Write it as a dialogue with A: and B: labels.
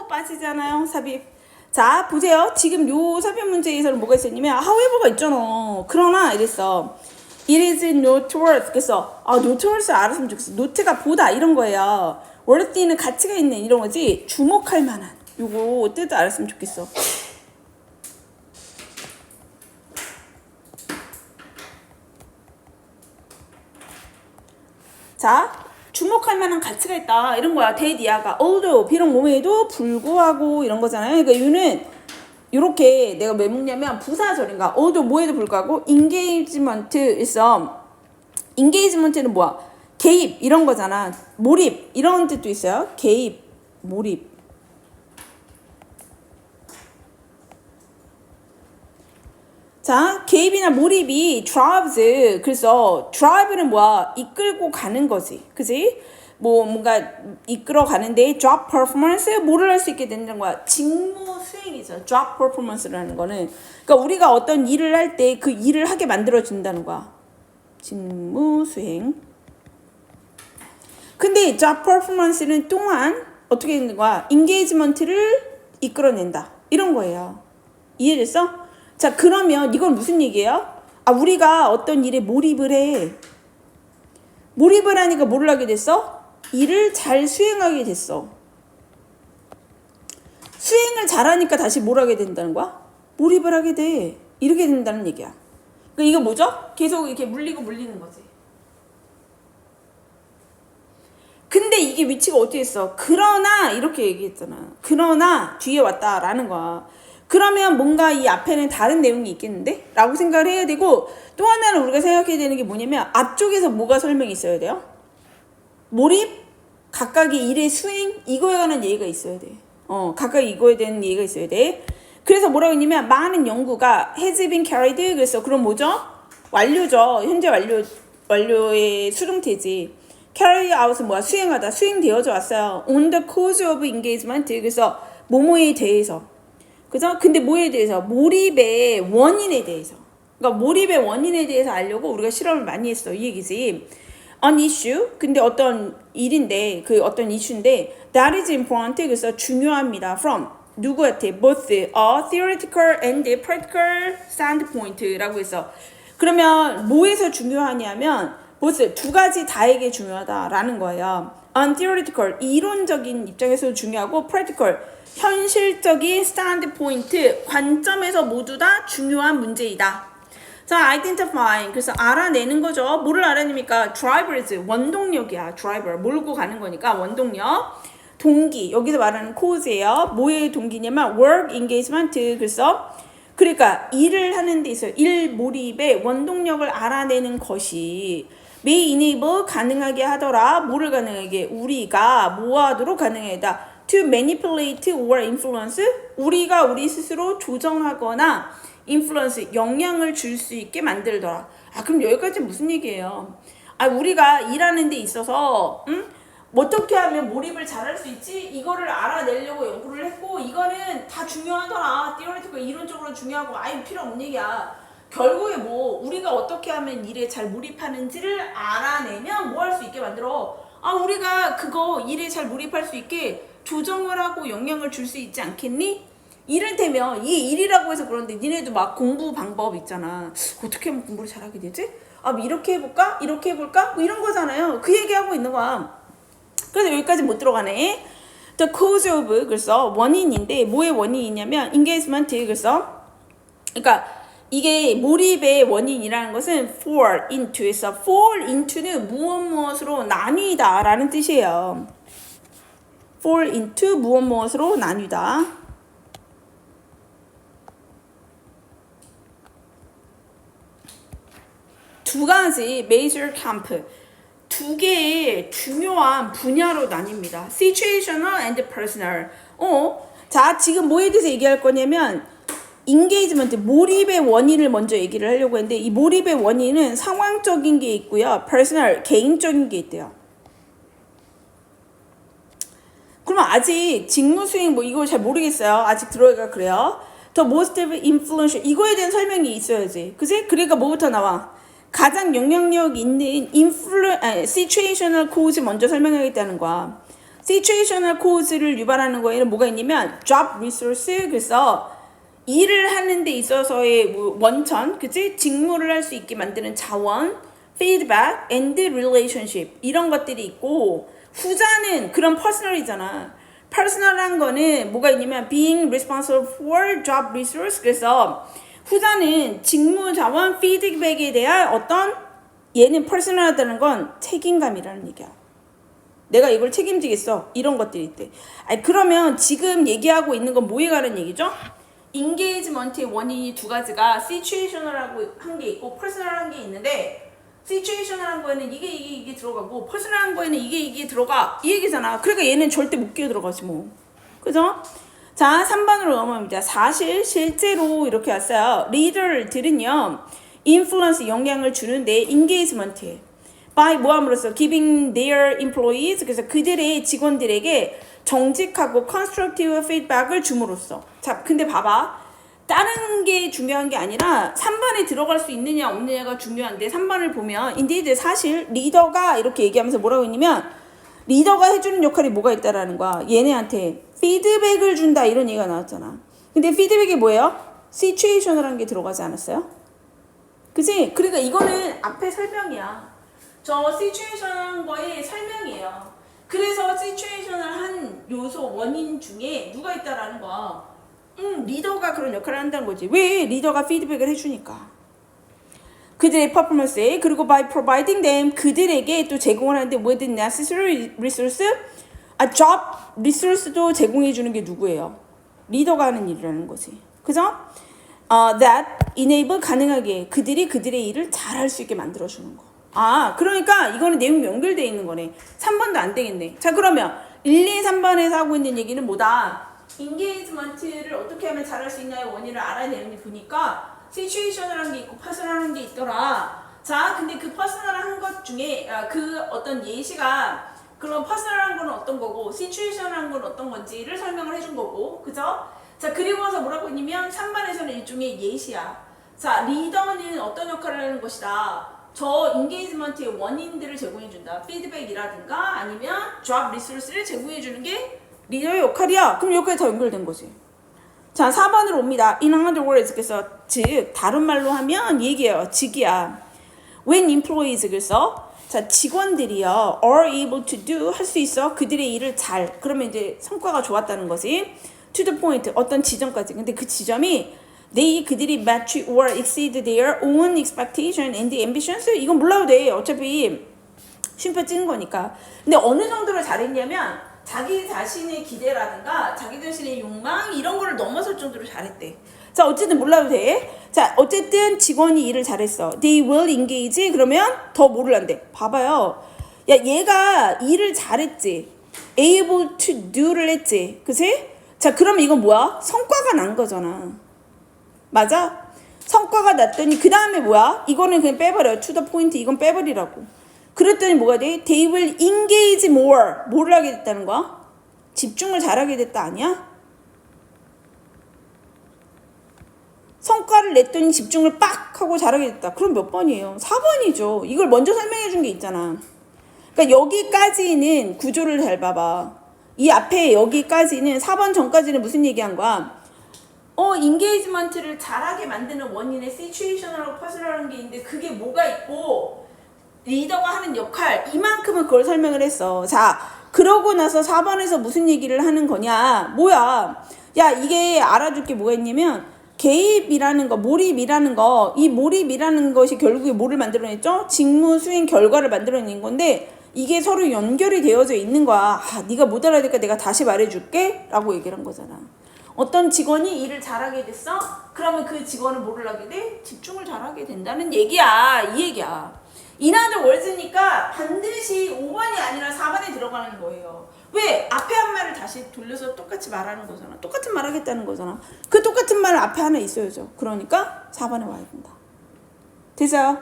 A: 빠지잖아요, 삽입. 자, 보세요. 지금 요 삽입 문제에서는 뭐가 있었냐면 however가 있잖아. 그러나 이랬어. It is noteworthy. 그래서 noteworthy 알았으면 좋겠어. 노트가 보다 이런 거예요. worthy는 가치가 있는 이런 거지. 주목할 만한. 요거 뜻 알았으면 좋겠어. 자, 주목할 만한 가치가 있다 이런 거야. 대디아가 although 비록 몸에도 불구하고 이런 거잖아요. 그러니까 이유는 이렇게 내가 왜 묻냐면 부사절인가 although 뭐에도 불구하고 engagement 있어. engagement는 뭐야? 개입 이런 거잖아. 몰입 이런 뜻도 있어요. 개입, 몰입. 자, 개입이나 몰입이 drives. 그래서 drive는 뭐야? 이끌고 가는 거지. 그지? 뭐 뭔가 이끌어 가는데 job performance 뭐를 할 수 있게 되는 거야? 직무 수행이죠. job performance라는 거는 그러니까 우리가 어떤 일을 할 때 그 일을 하게 만들어 준다는 거야. 직무 수행. 근데 job performance는 또한 어떻게 되는 거야? engagement를 이끌어낸다. 이런 거예요. 이해됐어? 자, 그러면 이건 무슨 얘기예요? 우리가 어떤 일에 몰입을 해. 몰입을 하니까 뭘 하게 됐어? 일을 잘 수행하게 됐어. 수행을 잘하니까 다시 뭘 하게 된다는 거야? 몰입을 하게 돼. 이렇게 된다는 얘기야. 그러니까 이거 뭐죠? 계속 이렇게 물리는 거지. 근데 이게 위치가 어떻게 했어? 그러나 이렇게 얘기했잖아. 그러나 뒤에 왔다라는 거야. 그러면 뭔가 이 앞에는 다른 내용이 있겠는데? 라고 생각을 해야 되고 또 하나는 우리가 생각해야 되는 게 뭐냐면 앞쪽에서 뭐가 설명이 있어야 돼요? 몰입, 각각의 일의 수행 이거에 관한 얘기가 있어야 돼. 각각 이거에 대한 얘기가 있어야 돼. 그래서 뭐라고 했냐면 많은 연구가 has been carried. 그래서 그럼 뭐죠? 완료죠. 현재 완료의 수동태지. carry out은 뭐야? 수행하다. 수행되어져 왔어요. on the cause of engagement. 그래서 뭐뭐에 대해서. 그죠? 근데 뭐에 대해서? 몰입의 원인에 대해서. 그러니까 몰입의 원인에 대해서 알려고 우리가 실험을 많이 했어. 이 얘기지. An issue. 근데 어떤 일인데, 그 어떤 이슈인데, that is important. 그래서 중요합니다. From 누구한테? Both a theoretical and a practical standpoint라고 해서. 그러면 뭐에서 중요하냐면, both 두 가지 다에게 중요하다라는 거예요. An theoretical 이론적인 입장에서 중요하고, practical 현실적인 standpoint 관점에서 모두 다 중요한 문제이다. 자, identifying 그래서 알아내는 거죠. 뭐를 알아냅니까? drivers 원동력이야. driver 몰고 가는 거니까 원동력. 동기 여기서 말하는 cause예요. 뭐의 동기냐면 work engagement 그래서 그러니까 일을 하는 데 있어요. 일 몰입의 원동력을 알아내는 것이 may enable 가능하게 하더라. 뭐를 가능하게? 우리가 뭐 하도록 가능하다. to manipulate or influence 우리가 우리 스스로 조정하거나 influence 영향을 줄 수 있게 만들더라. 그럼 여기까지 무슨 얘기예요? 우리가 일하는 데 있어서 어떻게 하면 몰입을 잘할 수 있지? 이거를 알아내려고 연구를 했고 이거는 다 중요하더라. theoretical 이론적으로 중요하고 필요 없는 얘기야. 결국에 뭐 우리가 어떻게 하면 일에 잘 몰입하는지를 알아내면 뭐 할 수 있게 만들어. 우리가 그거 일에 잘 몰입할 수 있게 조정을 하고 영향을 줄 수 있지 않겠니? 이를테면 이 일이라고 해서 그런데 니네도 막 공부 방법 있잖아. 어떻게 하면 공부를 잘하게 되지? 이렇게 해볼까? 이렇게 해볼까? 뭐 이런 거잖아요. 그 얘기하고 있는 거야. 그래서 여기까지 못 들어가네. The cause of 그래서 원인인데 뭐의 원인이냐면 engagement 그래서 그러니까 이게 몰입의 원인이라는 것은 fall into에서 fall into는 무엇으로 나뉘다 라는 뜻이에요. fall into 무엇으로 나뉘다. 두 가지 major camp 두 개의 중요한 분야로 나뉩니다. situational and personal. 자, 지금 뭐에 대해서 얘기할 거냐면 engagement, 몰입의 원인을 먼저 얘기를 하려고 했는데 이 몰입의 원인은 상황적인 게 있고요. personal, 개인적인 게 있대요. 그러면 아직 직무 수행 뭐 이거 잘 모르겠어요. 아직 들어가 그래요. The most influential 이거에 대한 설명이 있어야지. 그치? 그러니까 뭐부터 나와? 가장 영향력 있는 situational cause 먼저 설명하겠다는 거야. situational cause를 유발하는 거에는 뭐가 있냐면 job resource, 그래서 일을 하는 데 있어서의 원천, 그치? 직무를 할 수 있게 만드는 자원, feedback, and relationship 이런 것들이 있고, 후자는 그런 personal이잖아. personal한 거는 뭐가 있냐면 being responsible for job resource, 그래서 후자는 직무 자원, feedback에 대한 어떤, 얘는 personal하다는 건 책임감이라는 얘기야. 내가 이걸 책임지겠어, 이런 것들이 있대. 아니, 그러면 지금 얘기하고 있는 건 뭐에 관한 얘기죠? 인게이지먼트의 원인이 두 가지가 시츄에이셔널하고 한 게 있고 퍼스널한 게 있는데, 시츄에이셔널한 거에는 이게 들어가고 퍼스널한 거에는 이게 들어가, 이 얘기잖아. 그러니까 얘는 절대 못 끼어 들어가지 뭐. 그죠? 자, 3번으로 넘어갑니다. 사실 실제로 이렇게 왔어요. 리더들은요 인플루언스, 영향을 주는데 인게이지먼트에 by 뭐함으로써 giving their employees, 그래서 그들의 직원들에게 정직하고 constructive feedback을 줌으로써. 자, 근데 봐봐. 다른 게 중요한 게 아니라 3번에 들어갈 수 있느냐 없느냐가 중요한데, 3번을 보면 indeed 사실 리더가 이렇게 얘기하면서 뭐라고 했냐면 리더가 해주는 역할이 뭐가 있다라는 거야. 얘네한테 피드백을 준다, 이런 얘기가 나왔잖아. 근데 피드백이 뭐예요? situational한 게 들어가지 않았어요? 그치? 그러니까 이거는 앞에 설명이야. 저 situation한 거의 설명이에요. 그래서 situational한 요소, 원인 중에 누가 있다라는 거야. 리더가 그런 역할을 한다는 거지. 왜? 리더가 피드백을 해주니까. 그들의 퍼포먼스에, 그리고 by providing them, 그들에게 또 제공을 하는데 뭐든 necessary resource, job resource도 제공해주는 게 누구예요? 리더가 하는 일이라는 거지. 그죠? that enable, 가능하게 그들이 그들의 일을 잘할 수 있게 만들어주는 거. 그러니까 이거는 내용이 연결되어 있는 거네. 3번도 안 되겠네. 자, 그러면 1, 2, 3번에서 하고 있는 얘기는 뭐다? 인게이지먼트를 어떻게 하면 잘할 수 있나요? 원인을 알아내는 게 보니까 시츄에이셔널한 게 있고 퍼스널한 게 있더라. 자, 근데 그 퍼스널한 것 중에 그 어떤 예시가, 그럼 퍼스널한 건 어떤 거고 시츄에이셔널한 건 어떤 건지를 설명을 해준 거고, 그죠? 자, 그리고 나서 뭐라고 했냐면 3번에서는 일종의 예시야. 자, 리더는 어떤 역할을 하는 것이다. 저 인게이지먼트의 원인들을 제공해준다. 피드백이라든가 아니면 job resource를 제공해주는 게 리더의 역할이야. 그럼 여기까지 다 연결된 거지. 자, 4번으로 옵니다. In other words, 그래서 즉 다른 말로 하면 얘기예요. 즉이야. When employees, 그래서 자, 직원들이요 are able to do, 할 수 있어. 그들의 일을 잘. 그러면 이제 성과가 좋았다는 거지. To the point, 어떤 지점까지. 근데 그 지점이 그들이 match or exceed their own expectation and ambitions. 이건 몰라도 돼. 어차피 쉼표 찍은 거니까. 근데 어느 정도로 잘했냐면 자기 자신의 기대라든가 자기 자신의 욕망 이런 거를 넘어설 정도로 잘했대. 자, 어쨌든 몰라도 돼. 자, 어쨌든 직원이 일을 잘했어. They will engage. 그러면 더 뭐를 한대? 봐봐요. 야, 얘가 일을 잘했지. able to do를 했지. 그치? 자, 그러면 이건 뭐야? 성과가 난 거잖아. 맞아? 성과가 났더니 그 다음에 뭐야? 이거는 그냥 빼버려. to the point, 이건 빼버리라고. 그랬더니 뭐가 돼? They will engage more. 뭐를 하게 됐다는 거야? 집중을 잘하게 됐다 아니야? 성과를 냈더니 집중을 빡 하고 잘하게 됐다. 그럼 몇 번이에요? 4번이죠. 이걸 먼저 설명해 준 게 있잖아. 그러니까 여기까지는 구조를 잘 봐봐. 이 앞에 여기까지는 4번 전까지는 무슨 얘기한 거야? 인게이지먼트를 잘하게 만드는 원인의 시츄에이셔널하고 퍼스널한 게 있는데 그게 뭐가 있고 리더가 하는 역할, 이만큼은 그걸 설명을 했어. 자, 그러고 나서 4번에서 무슨 얘기를 하는 거냐? 뭐야? 야, 이게 알아둘 게 뭐가 있냐면 개입이라는 거, 몰입이라는 거, 이 몰입이라는 것이 결국에 뭐를 만들어냈죠? 직무 수행 결과를 만들어낸 건데 이게 서로 연결이 되어져 있는 거야. 네가 못 알아듣니까 내가 다시 말해줄게 라고 얘기를 한 거잖아. 어떤 직원이 일을 잘하게 됐어? 그러면 그 직원은 뭐를 하게 돼? 집중을 잘하게 된다는 얘기야. 이 얘기야. 인하드 월즈니까 반드시 5번이 아니라 4번에 들어가는 거예요. 왜? 앞에 한 말을 다시 돌려서 똑같이 말하는 거잖아. 똑같은 말 하겠다는 거잖아. 그 똑같은 말 앞에 하나 있어야죠. 그러니까 4번에 와야 된다. 됐어요?